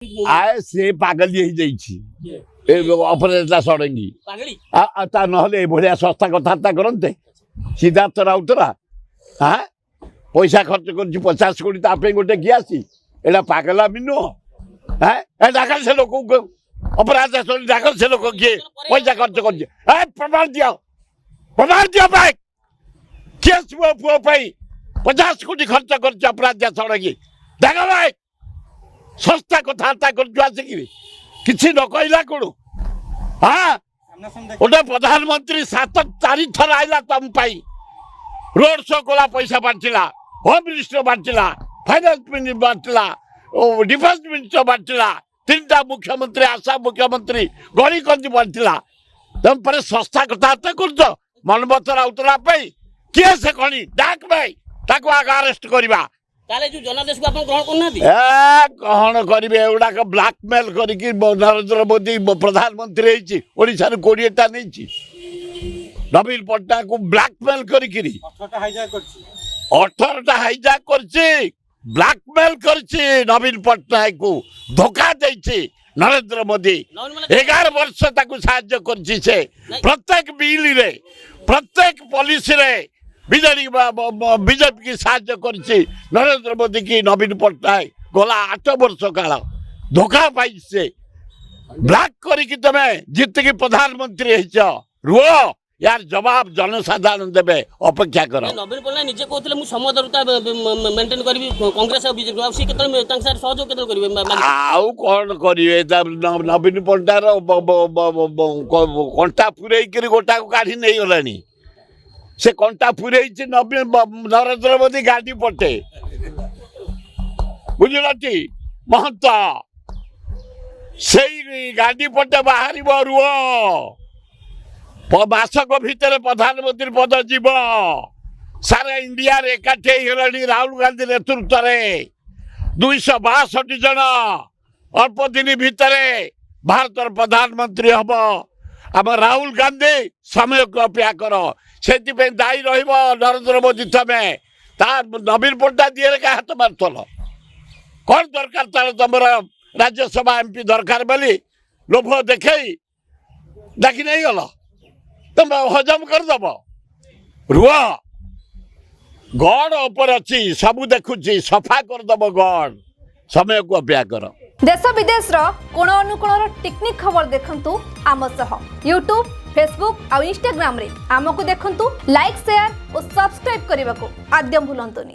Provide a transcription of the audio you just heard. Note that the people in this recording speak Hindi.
आए से पागल अपराजिता षडंगी ता नहले भाया सस्ता कथबार्ता करते सिद्धार्थ राउतरा हाँ पैसा खर्च कर 50 कोटी ताप गोटे किसी एटा पागला भी नुह हाँ डाक से लोक अपराजिता षडंगी डाक से लोक किए पैसा खर्च कर प्रमाण दियो भाई किए पुओ 50 कोटी खर्च कर अपराजिता षडंगी डाक भाई सस्ता कथबार्ता कर न कहला कौन हाँ गोटे प्रधानमंत्री 4 थर आईला तुम रोड शो कला पैसा बांटला होम मिनिस्टर बांटला फाइनान्स मिनिस्टर बांटला डिफेन्स मिनिस्टर बांटला 3टा मुख्यमंत्री आसाम मुख्यमंत्री गणी कंदी बांटला तुम पर सस्ता कथबार्ता कर मनमत राउतरा किए से कणी डाक भाई ताको आगे अरेस्ट करवा जनादेश को ग्रहण करना ग्रहण करेंगे एगुड़ाक ब्लाकमेल करके नरेंद्र मोदी प्रधानमंत्री ओडिशा 20टा नहीं नवीन पट्टनायक को ब्लाकमेल कर 18टा हाइजैक कर ब्लाकमेल कर नवीन पट्टनायक को धोखा दे नरेंद्र मोदी 11 वर्ष साहाय्य कर प्रत्येक बिल रे प्रत्येक पॉलिसी रे बीजेपी की साहाय्य कर नरेंद्र मोदी की नवीन पट्टनायक गला 8 वर्ष काल धोखा पाई से ब्लैक करके तुम जितकी प्रधानमंत्री रुह यार जवाब जनसाधारण देवे अपेक्षा कर नवीन पट्टनायक निजे कहते मुझे समदरता मेंटेन करी कांग्रेस और बीजेपी सहयोग आउ कौन करेंगे नवीन पट्टनायक कंटा पूरे गोटा को काढ़ी नहीं गलानी से कंटा पूरे नरेंद्र मोदी गाड़ी पटे बुझलती महंत से गाड़ी पटे बाहर रुह मासक भितर प्रधानमंत्री पद जीव सारा इंडिया एकाठी राहुल गांधी नेतृत्व में 262 जन अल्प दिन भितर भारत प्रधानमंत्री हम आम राहुल गांधी समय को अपेक्षा कर से दायी नरेंद्र मोदी तमें नवीन पट्टनायक दिए क्या हाथ मारल कौन दरकार तार तुम राज्यसभा एमपी दरकार बोली लोभ देखे डाकी नहीं गल तुम हजम करदेव रुह गढ़ उपर अच्छी सब देखुची सफा करदेव गढ़ समय को अपेक्षा कर देश विदेश कोण अनुकोण टेक्निक खबर देखंतु आम सह यूट्यूब फेसबुक और इंस्टाग्राम रे आमको देखंतु लाइक शेयर और सब्सक्राइब करने को आद्यम भूलंतुनी।